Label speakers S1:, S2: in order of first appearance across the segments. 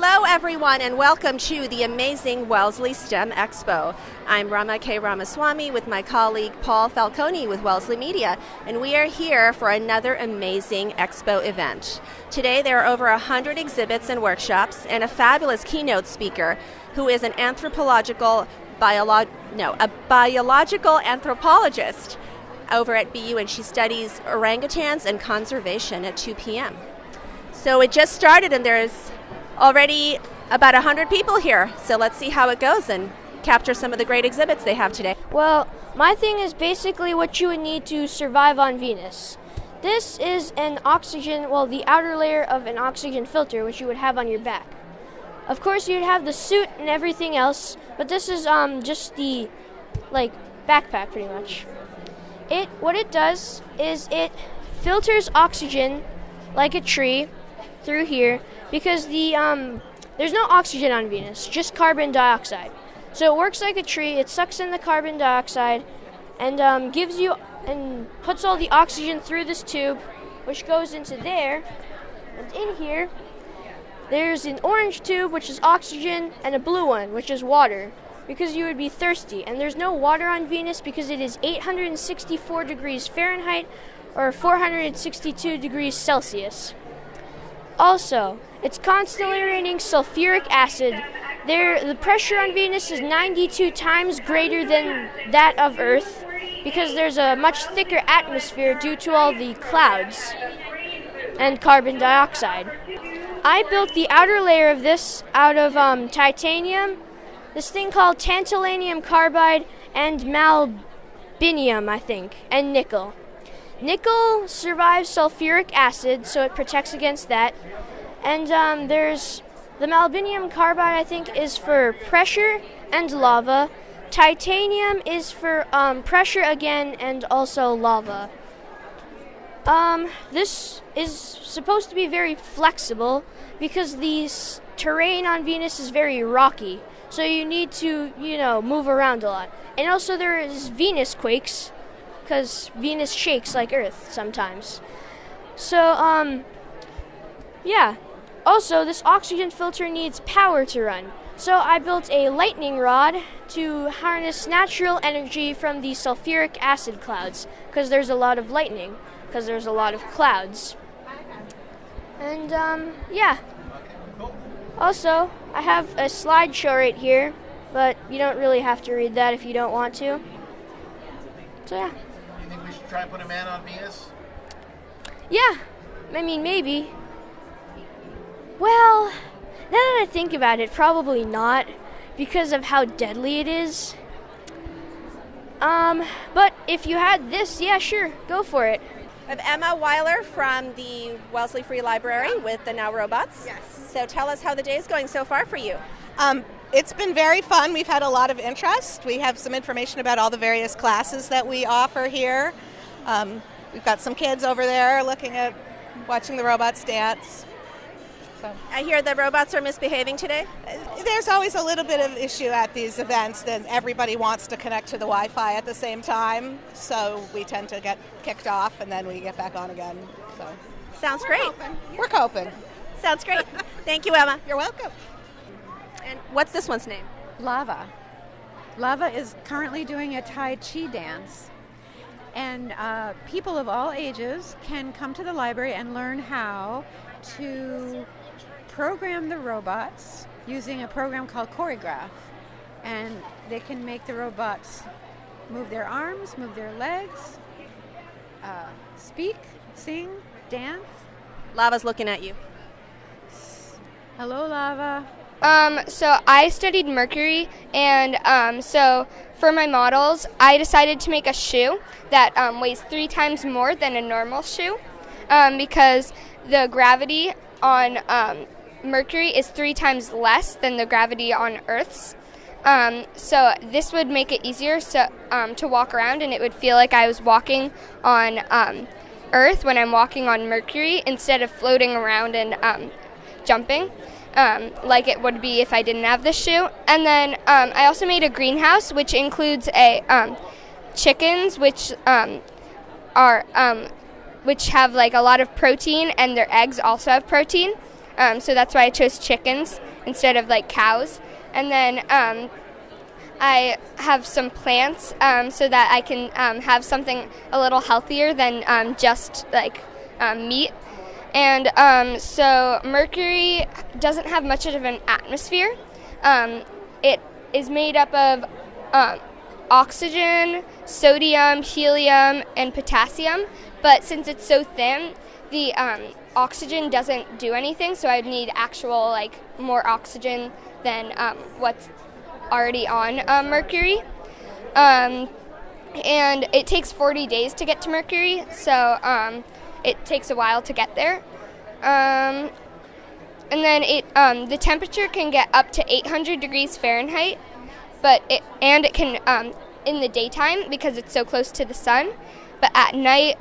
S1: Hello everyone and welcome to the amazing Wellesley STEM Expo. I'm Rama K. Ramaswamy with my colleague Paul Falcone with Wellesley Media, and we are here for another amazing Expo event. Today there are over 100 exhibits and workshops and a fabulous keynote speaker who is an biological anthropologist over at BU, and she studies orangutans and conservation at 2 p.m. So it just started and there's already about 100 people here, so let's see how it goes and capture some of the great exhibits they have today.
S2: Well, my thing is basically what you would need to survive on Venus. This is an oxygen, the outer layer of an oxygen filter, which you would have on your back. Of course, you'd have the suit and everything else, but this is just the, backpack pretty much. What it does is it filters oxygen like a tree through here, because there's no oxygen on Venus, just carbon dioxide. So it works like a tree. It sucks in the carbon dioxide and gives you and puts all the oxygen through this tube, which goes into there. And in here, there's an orange tube, which is oxygen, and a blue one, which is water, because you would be thirsty. And there's no water on Venus because it is 864 degrees Fahrenheit or 462 degrees Celsius. Also, it's constantly raining sulfuric acid. The pressure on Venus is 92 times greater than that of Earth because there's a much thicker atmosphere due to all the clouds and carbon dioxide. I built the outer layer of this out of titanium, this thing called tantalanium carbide, and malbinium, I think, and nickel. Nickel survives sulfuric acid, so it protects against that. And there's the malbinium carbide, I think, is for pressure and lava. Titanium is for pressure again and also lava. This is supposed to be very flexible because the terrain on Venus is very rocky. So you need to, move around a lot. And also there is Venus quakes, because Venus shakes like Earth sometimes. So, yeah. Also, this oxygen filter needs power to run. So I built a lightning rod to harness natural energy from the sulfuric acid clouds, because there's a lot of lightning, because there's a lot of clouds. And, yeah. Also, I have a slideshow right here, but you don't really have to read that if you don't want to. So, yeah.
S3: You think we should try and put a man on Venus?
S2: Yeah, maybe. Well, now that I think about it, probably not, because of how deadly it is. But if you had this, yeah, sure, go for it.
S1: I have Emma Weiler from the Wellesley Free Library with the Now Robots.
S4: Yes.
S1: So tell us how the day is going so far for you.
S4: It's been very fun. We've had a lot of interest. We have some information about all the various classes that we offer here. We've got some kids over there watching the robots dance. So.
S1: I hear the robots are misbehaving today.
S4: There's always a little bit of issue at these events that everybody wants to connect to the Wi-Fi at the same time, so we tend to get kicked off and then we get back on again. So
S1: Sounds great.
S4: We're coping.
S1: Sounds great. Thank you, Emma.
S4: You're welcome.
S1: And what's this one's name?
S5: Lava. Lava is currently doing a Tai Chi dance. And people of all ages can come to the library and learn how to program the robots using a program called Choreograph. And they can make the robots move their arms, move their legs, speak, sing, dance.
S1: Lava's looking at you.
S5: Hello, Lava.
S6: So I studied mercury, and so for my models, I decided to make a shoe that weighs 3 times more than a normal shoe, because the gravity on Mercury is 3 times less than the gravity on Earth's. So this would make it easier to walk around, and it would feel like I was walking on Earth when I'm walking on Mercury instead of floating around and jumping. Like it would be if I didn't have this shoe. And then I also made a greenhouse, which includes chickens, which have like a lot of protein, and their eggs also have protein. So that's why I chose chickens. instead of like cows. And then I have some plants so that I can have something a little healthier than just like meat. And so Mercury doesn't have much of an atmosphere. It is made up of oxygen, sodium, helium, and potassium. But since it's so thin, the oxygen doesn't do anything. So I'd need actual like more oxygen than what's already on Mercury. And it takes 40 days to get to Mercury. So it takes a while to get there. And then the temperature can get up to 800 degrees Fahrenheit, but it can in the daytime because it's so close to the sun. But at night,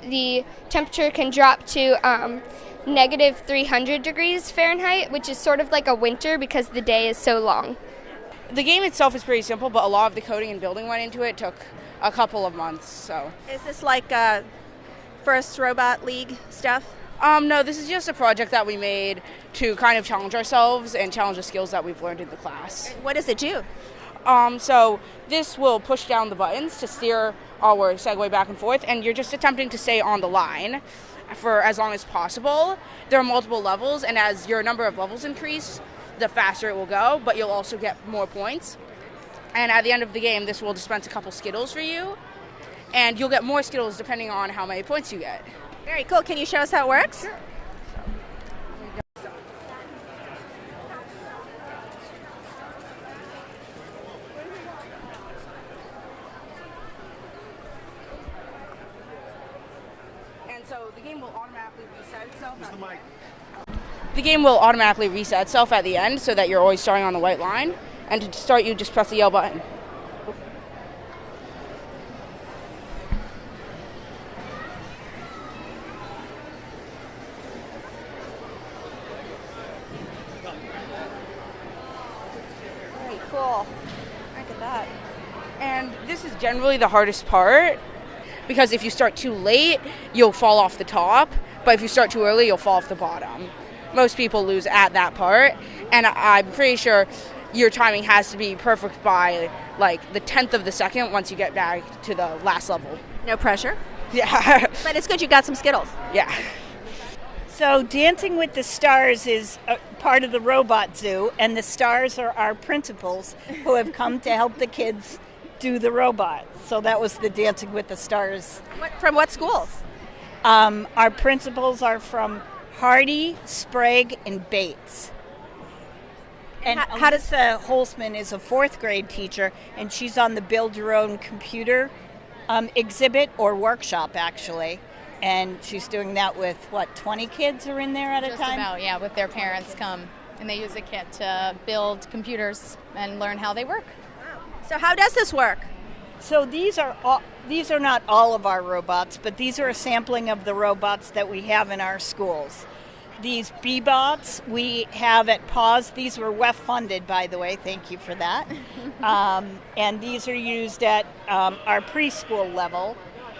S6: the temperature can drop to negative 300 degrees Fahrenheit, which is sort of like a winter because the day is so long.
S7: The game itself is pretty simple, but a lot of the coding and building went into it. It took a couple of months. So
S1: Is this like First Robot League stuff?
S7: No, this is just a project that we made to kind of challenge ourselves and challenge the skills that we've learned in the class.
S1: What does it do?
S7: So this will push down the buttons to steer our Segway back and forth, and you're just attempting to stay on the line for as long as possible. There are multiple levels, and as your number of levels increase, the faster it will go, but you'll also get more points. And at the end of the game, this will dispense a couple Skittles for you, and you'll get more Skittles depending on how many points you get.
S1: Very cool. Can you show us how it works?
S7: Sure. And so the game will automatically reset itself. The game will automatically reset itself at the end so that you're always starting on the white line. And to start, you just press the yellow button.
S1: Very cool. Look at that.
S7: And this is generally the hardest part because if you start too late, you'll fall off the top. But if you start too early, you'll fall off the bottom. Most people lose at that part. And I'm pretty sure your timing has to be perfect by like the 10th of the second once you get back to the last level.
S1: No pressure.
S7: Yeah.
S1: But it's good you got some Skittles.
S7: Yeah.
S8: So Dancing with the Stars is a part of the Robot Zoo, and the stars are our principals who have come to help the kids do the robot. So that was the Dancing with the Stars.
S1: From what schools?
S8: Our principals are from Hardy, Sprague, and Bates. And
S1: how does
S8: Holzman is a 4th grade teacher, and she's on the Build Your Own Computer exhibit or workshop, actually. And she's doing that with, 20 kids are in there at a time?
S9: Just about, yeah, with their parents come. And they use a kit to build computers and learn how they work.
S1: So how does this work?
S8: So these are not all of our robots, but these are a sampling of the robots that we have in our schools. These B-bots we have at PAWS. These were WEF funded, by the way. Thank you for that. And these are used at our preschool level.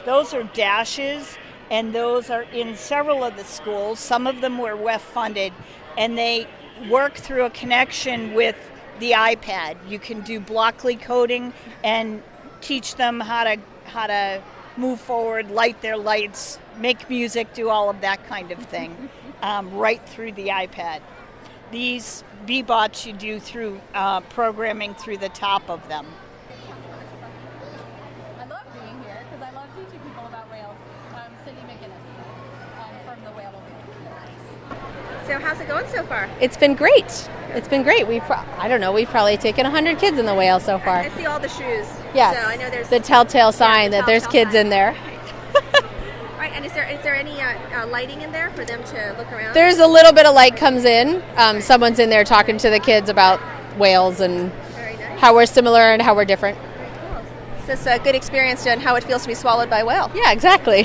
S8: Those are dashes, and those are in several of the schools. Some of them were WEF funded, and they work through a connection with the iPad. You can do Blockly coding and teach them how to move forward, light their lights, make music, do all of that kind of thing, right through the iPad. These B-bots you do through programming through the top of them.
S9: I love being here because I love teaching people about whales. I'm Cindy McGuinness from the Whale.
S1: So how's it going so far?
S10: It's been great. It's been great. We've probably taken 100 kids in the whale so far.
S1: I see all the shoes.
S10: Yes.
S1: So I know there's
S10: the telltale sign
S1: the
S10: that there's
S1: telltale
S10: kids
S1: sign.
S10: in there.
S1: Right, and is there any lighting in there for them to look around?
S10: There's a little bit of light comes in. Someone's in there talking to the kids about whales and
S1: Very nice.
S10: how we're similar and how we're different.
S1: Is this a good experience on how it feels to be swallowed by a whale?
S10: Yeah, exactly.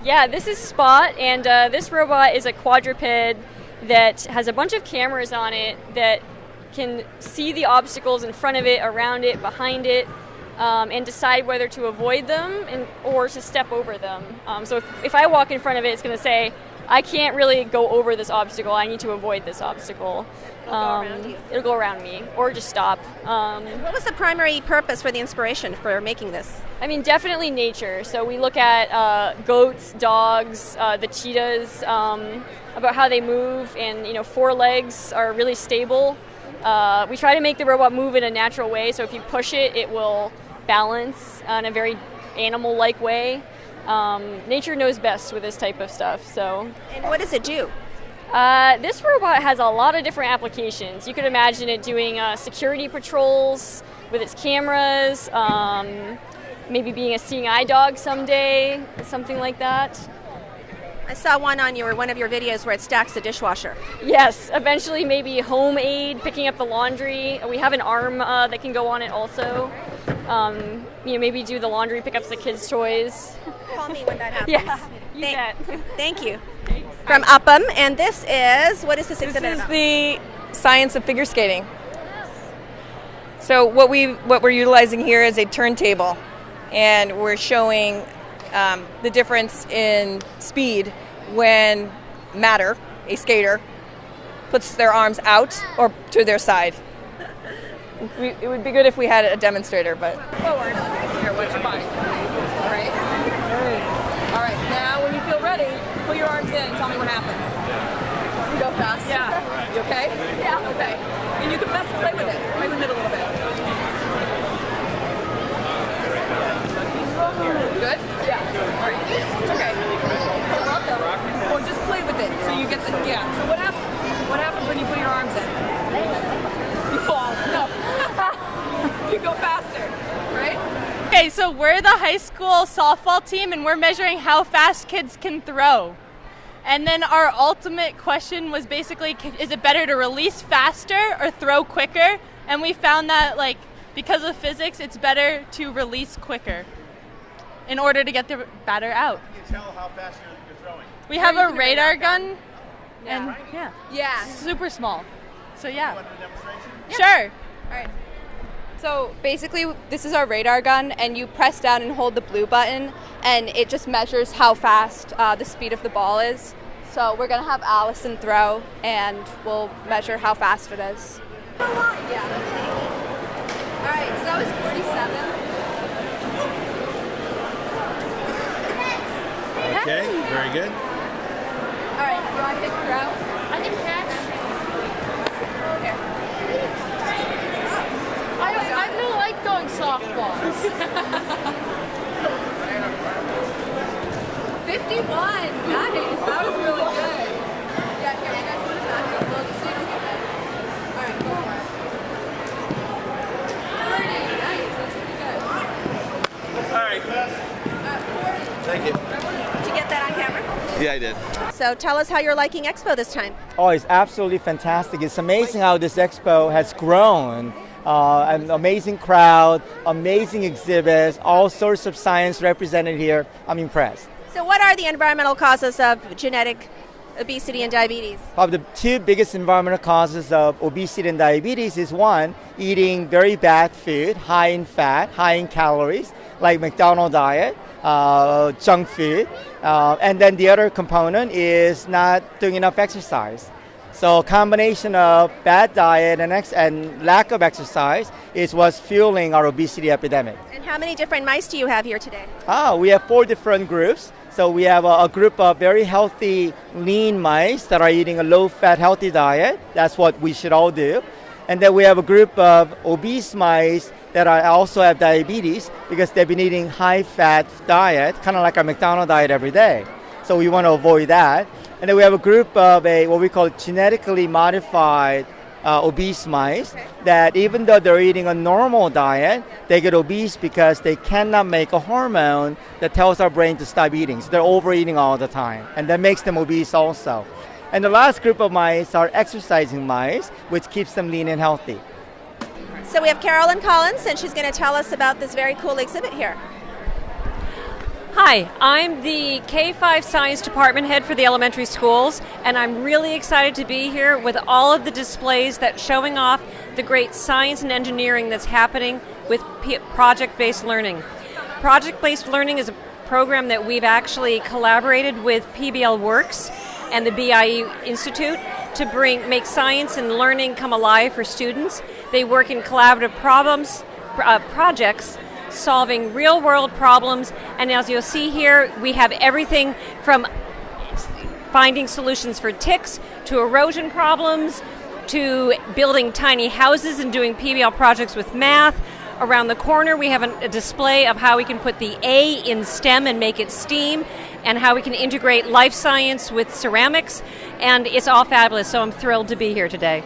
S11: Yeah, this is Spot, and this robot is a quadruped that has a bunch of cameras on it that can see the obstacles in front of it, around it, behind it, and decide whether to avoid them or to step over them. So if I walk in front of it, it's going to say, I can't really go over this obstacle. I need to avoid this obstacle.
S1: It'll go around you.
S11: It'll go around me, or just stop.
S1: What was the primary purpose for the inspiration for making this?
S11: I mean, definitely nature. So we look at goats, dogs, the cheetahs, about how they move, and 4 legs are really stable. We try to make the robot move in a natural way, so if you push it, it will balance in a very animal-like way. Nature knows best with this type of stuff. So.
S1: And what does it do?
S11: This robot has a lot of different applications. You could imagine it doing security patrols with its cameras, maybe being a seeing eye dog someday, something like that.
S1: I saw one on one of your videos where it stacks the dishwasher.
S11: Yes, eventually maybe home aid, picking up the laundry. We have an arm that can go on it also. Maybe do the laundry, pick up the kids' toys.
S1: Call me when that happens.
S11: Yeah, you bet.
S1: Thank you. From Upham, and this is, what is this exhibit
S12: This is
S1: about?
S12: the science of figure skating. So what we're utilizing here is a turntable, and we're showing the difference in speed when matter, a skater, puts their arms out or to their side. It would be good if we had a demonstrator, but...
S13: Forward. Here, watch your body. All right. All right. Now, when you feel ready, put your arms in and tell me what happens. You go fast. Yeah. You okay? Yeah. Okay. And you can play with it. Play with it a little bit. Good? Yeah. All right. Okay. Well, just play with it so you get the... Yeah. So what happens when you put your arms in? You fall. No. You go faster, right?
S14: Okay, so we're the high school softball team, and we're measuring how fast kids can throw. And then our ultimate question was basically, is it better to release faster or throw quicker? And we found that, because of physics, it's better to release quicker in order to get the batter out.
S3: You can tell how fast you're throwing.
S14: We have a radar gun,
S13: Yeah.
S14: and
S13: Yeah.
S14: super small. So yeah.
S3: You want a demonstration?
S14: Sure.
S15: All right. So basically, this is our radar gun, and you press down and hold the blue button, and it just measures how fast the speed of the ball is. So we're going to have Allison throw, and we'll measure how fast it is. Yeah. All right, so that was 47.
S3: Okay, very good.
S15: All right, you want to pick throw? I can catch. Here.
S16: I really like throwing softballs.
S15: 51. Nice. That was really good. Yeah, here, you guys put it back. We'll just see if we get it. All right, go for it. 30. Nice. That's pretty good.
S3: All right.
S15: 40.
S3: Thank you.
S1: Did you get that on camera?
S3: Yeah, I did.
S1: So tell us how you're liking Expo this time.
S17: Oh, it's absolutely fantastic. It's amazing how this Expo has grown. An amazing crowd, amazing exhibits, all sorts of science represented here. I'm impressed.
S1: So what are the environmental causes of genetic obesity and diabetes?
S17: Probably the 2 biggest environmental causes of obesity and diabetes is one, eating very bad food, high in fat, high in calories, like McDonald's diet, junk food. And then the other component is not doing enough exercise. So a combination of bad diet and lack of exercise is what's fueling our obesity epidemic.
S1: And how many different mice do you have here today?
S17: We have 4 different groups. So we have a group of very healthy, lean mice that are eating a low-fat, healthy diet. That's what we should all do. And then we have a group of obese mice that also have diabetes because they've been eating high-fat diet, kind of like our McDonald's diet every day. So we want to avoid that. And then we have a group of what we call genetically modified obese mice that even though they're eating a normal diet, they get obese because they cannot make a hormone that tells our brain to stop eating. So they're overeating all the time, and that makes them obese also. And the last group of mice are exercising mice, which keeps them lean and healthy.
S1: So we have Carolyn Collins, and she's going to tell us about this very cool exhibit here.
S18: Hi, I'm the K-5 Science Department Head for the elementary schools, and I'm really excited to be here with all of the displays that's showing off the great science and engineering that's happening with project-based learning. Project-based learning is a program that we've actually collaborated with PBL Works. and the BIE Institute to make science and learning come alive for students. They work in collaborative projects solving real-world problems, and as you'll see here, we have everything from finding solutions for ticks to erosion problems to building tiny houses and doing PBL projects with math. Around the corner we have a display of how we can put the A in STEM and make it STEAM, and how we can integrate life science with ceramics, and it's all fabulous, so I'm thrilled to be here today.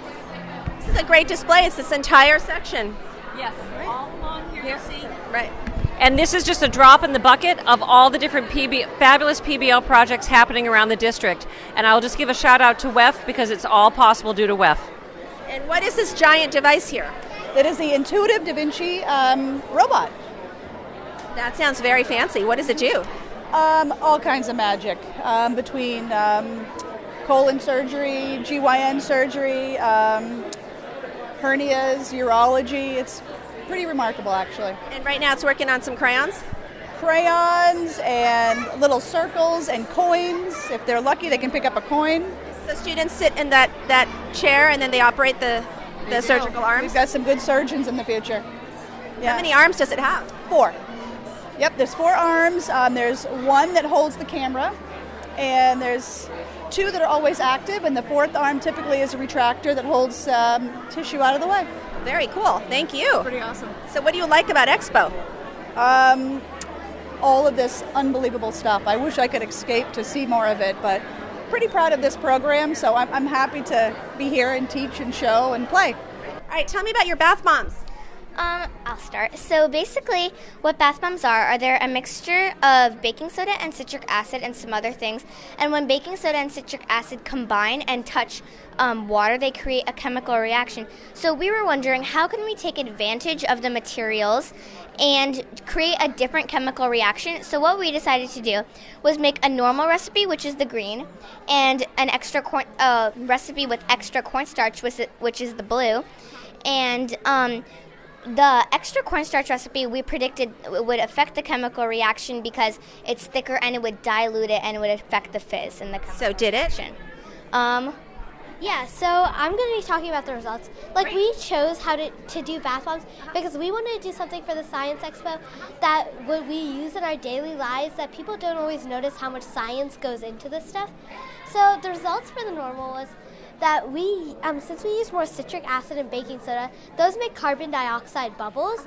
S1: This is a great display. It's this entire section.
S18: Yes, all along here you see.
S1: Right.
S18: And this is just a drop in the bucket of all the different fabulous PBL projects happening around the district. And I'll just give a shout out to WEF because it's all possible due to WEF.
S1: And what is this giant device here?
S19: It is the intuitive DaVinci robot.
S1: That sounds very fancy. What does it do?
S19: All kinds of magic between colon surgery, GYN surgery, hernias, urology. It's pretty remarkable, actually.
S1: And right now it's working on some crayons?
S19: Crayons and little circles and coins. If they're lucky, they can pick up a coin.
S1: So students sit in that chair and then they operate the surgical arms?
S19: We've got some good surgeons in the future. Yeah.
S1: How many arms does it have?
S19: 4. Yep, there's 4 arms. There's one that holds the camera, and there's 2 that are always active, and the 4th arm typically is a retractor that holds tissue out of the way.
S1: Very cool. Thank you.
S19: Pretty awesome.
S1: So what do you like about Expo?
S19: All of this unbelievable stuff. I wish I could escape to see more of it, but pretty proud of this program, so I'm happy to be here and teach and show and play.
S1: All right, tell me about your bath bombs.
S20: I'll start. So basically what bath bombs are they're a mixture of baking soda and citric acid and some other things. And when baking soda and citric acid combine and touch water, they create a chemical reaction. So we were wondering, how can we take advantage of the materials and create a different chemical reaction? So what we decided to do was make a normal recipe, which is the green, and an extra recipe with extra cornstarch, which is the blue. And the extra cornstarch recipe we predicted would affect the chemical reaction because it's thicker and it would dilute it and it would affect the fizz in the chemical
S1: So did it?
S20: reaction. Yeah, so I'm going to be talking about the results. We chose how to do bath bombs because we wanted to do something for the Science Expo that we use in our daily lives that people don't always notice how much science goes into this stuff. So the results for the normal was that we, since we use more citric acid and baking soda, those make carbon dioxide bubbles,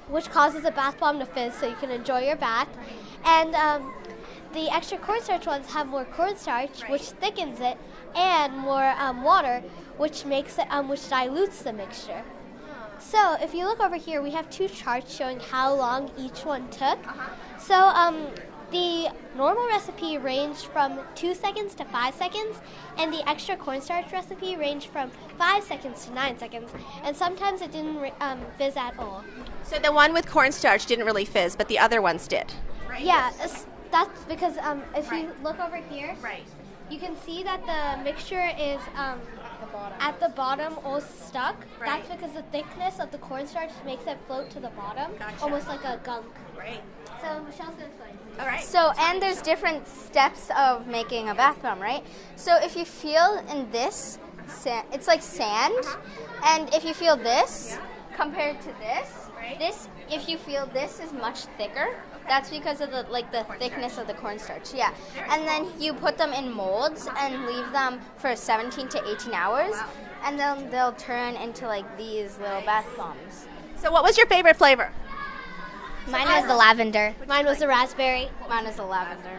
S20: which causes a bath bomb to fizz so you can enjoy your bath. And the extra cornstarch ones have more cornstarch, which thickens it, and more water, which makes it, which dilutes the mixture. So if you look over here, we have 2 charts showing how long each one took. So the normal recipe ranged from 2 seconds to 5 seconds, and the extra cornstarch recipe ranged from 5 seconds to 9 seconds, and sometimes it didn't fizz at all.
S1: So the one with cornstarch didn't really fizz, but the other ones did?
S20: Yeah, that's because if you look over here, you can see that the mixture is at the bottom all stuck. That's because the thickness of the cornstarch makes it float to the bottom, almost like a gunk.
S1: Right.
S20: So Michelle's going to explain.
S1: All right.
S21: So, and there's different steps of making a bath bomb, right? So if you feel in this, it's like sand, and if you feel this compared to this, if you feel this is much thicker, that's because of the thickness of the cornstarch, yeah. And then you put them in molds and leave them for 17 to 18 hours, and then they'll turn into these little bath bombs.
S1: So what was your favorite flavor?
S20: Mine was the lavender. Mine was the raspberry. Mine was the lavender.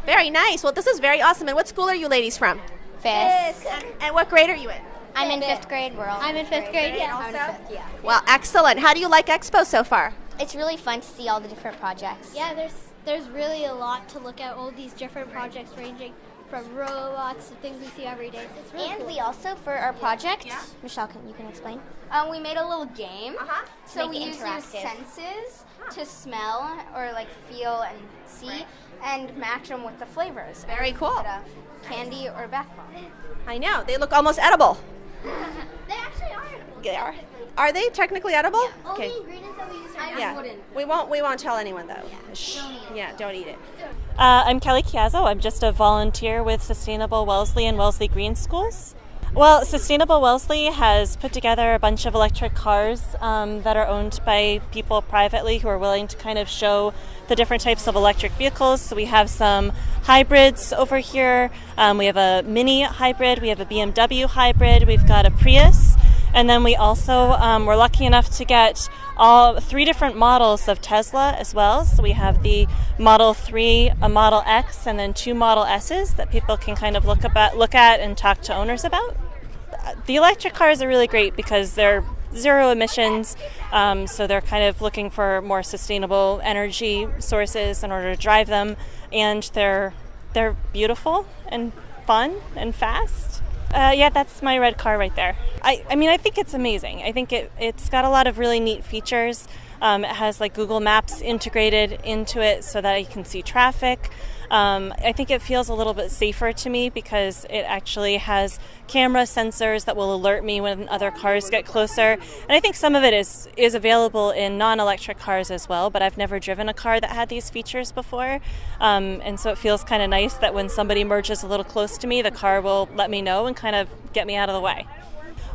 S1: Very nice. Well, this is very awesome. And what school are you ladies from?
S20: 5th.
S1: And what grade are you in?
S20: I'm in 5th grade. I'm in 5th grade, yeah.
S1: Also?
S20: I'm in 5th, yeah.
S1: Well, excellent. How do you like Expo so far?
S20: It's really fun to see all the different projects. Yeah, there's really a lot to look at, all these different projects ranging from robots to things we see every day. So it's really cool.
S21: We also, for our project, Michelle, you can explain. We made a little game. So we used your senses to smell or feel and see and match them with the flavors.
S1: Very cool.
S21: Candy or bath bomb.
S1: I know. They look almost edible.
S20: They actually are edible.
S1: Yeah. Are they technically edible?
S20: Yeah. Only ingredients that we use are
S1: Yeah.
S20: wooden.
S1: We won't tell anyone though. Yeah. Shh. Yeah, don't eat it.
S2: I'm Kelly Chiazzo. I'm just a volunteer with Sustainable Wellesley and Wellesley Green Schools. Well, Sustainable Wellesley has put together a bunch of electric cars that are owned by people privately who are willing to kind of show the different types of electric vehicles. So we have some hybrids over here. We have a Mini hybrid. We have a BMW hybrid. We've got a Prius. And then we also were lucky enough to get all 3 different models of Tesla as well. So we have the Model 3, a Model X, and then 2 Model S's that people can kind of look at and talk to owners about. The electric cars are really great because they're zero emissions, so they're kind of looking for more sustainable energy sources in order to drive them, and they're beautiful and fun and fast. Yeah, that's my red car right there. I mean, I think it's amazing. I think it's got a lot of really neat features. It has like Google Maps integrated into it so that you can see traffic. I think it feels a little bit safer to me because it actually has camera sensors that will alert me when other cars get closer. And I think some of it is available in non-electric cars as well, but I've never driven a car that had these features before. And so it feels kind of nice that when somebody merges a little close to me, the car will let me know and kind of get me out of the way.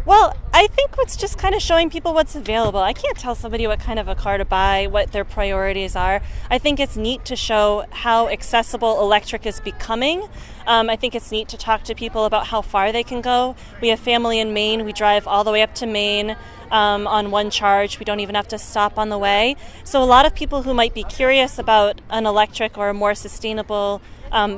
S2: Well, I think it's just kind of showing people what's available. I can't tell somebody what kind of a car to buy, what their priorities are. I think it's neat to show how accessible electric is becoming. I think it's neat to talk to people about how far they can go. We have family in Maine. We drive all the way up to Maine on one charge. We don't even have to stop on the way. So a lot of people who might be curious about an electric or a more sustainable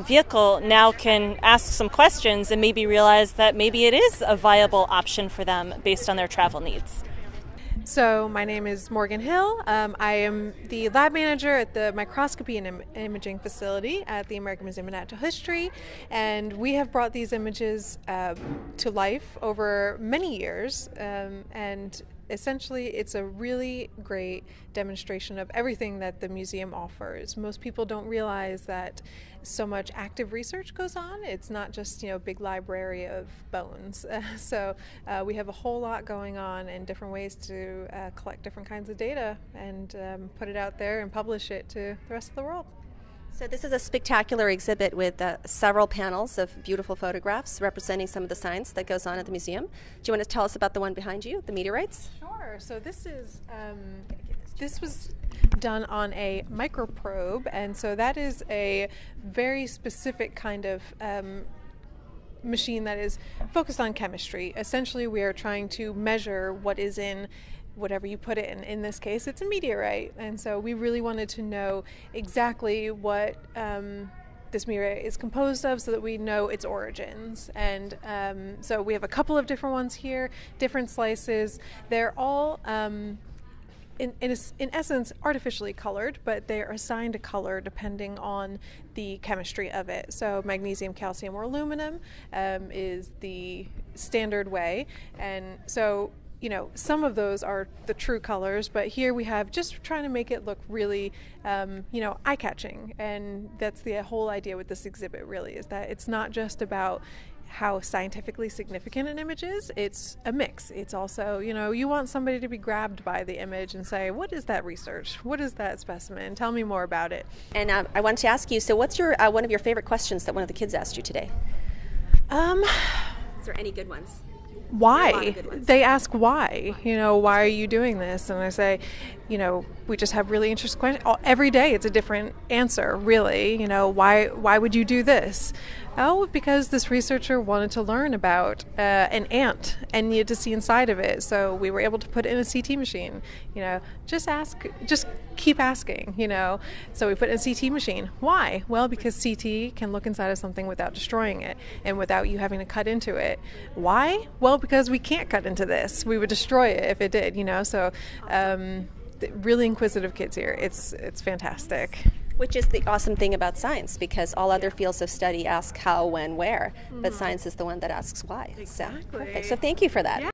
S2: vehicle now can ask some questions and maybe realize that maybe it is a viable option for them based on their travel needs.
S22: So my name is Morgan Hill. I am the lab manager at the Microscopy and Imaging Facility at the American Museum of Natural History, and we have brought these images to life over many years, and essentially it's a really great demonstration of everything that the museum offers. Most people don't realize that so much active research goes on. It's not just, a big library of bones. So we have a whole lot going on and different ways to collect different kinds of data and put it out there and publish it to the rest of the world.
S1: So this is a spectacular exhibit with several panels of beautiful photographs representing some of the science that goes on at the museum. Do you want to tell us about the one behind you, the meteorites?
S22: Sure. So this was done on a microprobe, and so that is a very specific kind of machine that is focused on chemistry. Essentially, we are trying to measure what is in whatever you put it in. In this case, it's a meteorite, and so we really wanted to know exactly what this meteorite is composed of so that we know its origins. And so we have a couple of different ones here, different slices. They're all in essence artificially colored, but they're assigned a color depending on the chemistry of it. So magnesium, calcium, or aluminum is the standard way, and so some of those are the true colors, but here we have just trying to make it look really, eye-catching. And that's the whole idea with this exhibit, really, is that it's not just about how scientifically significant an image is. It's a mix. It's also, you want somebody to be grabbed by the image and say, what is that research? What is that specimen? Tell me more about it.
S1: And I wanted to ask you, so what's your one of your favorite questions that one of the kids asked you today? Is there any good ones?
S22: Why? They ask why. Why are you doing this? And I say, we just have really interesting questions. Every day it's a different answer, really. Why would you do this? Oh, because this researcher wanted to learn about an ant and needed to see inside of it. So we were able to put it in a CT machine. Just keep asking, So we put it in a CT machine. Why? Well, because CT can look inside of something without destroying it and without you having to cut into it. Why? Well, because we can't cut into this. We would destroy it if it did, So really inquisitive kids here. It's fantastic.
S1: Which is the awesome thing about science, because all other fields of study ask how, when, where, but science is the one that asks why.
S22: Exactly.
S1: So perfect. So thank you for that.
S22: Yeah.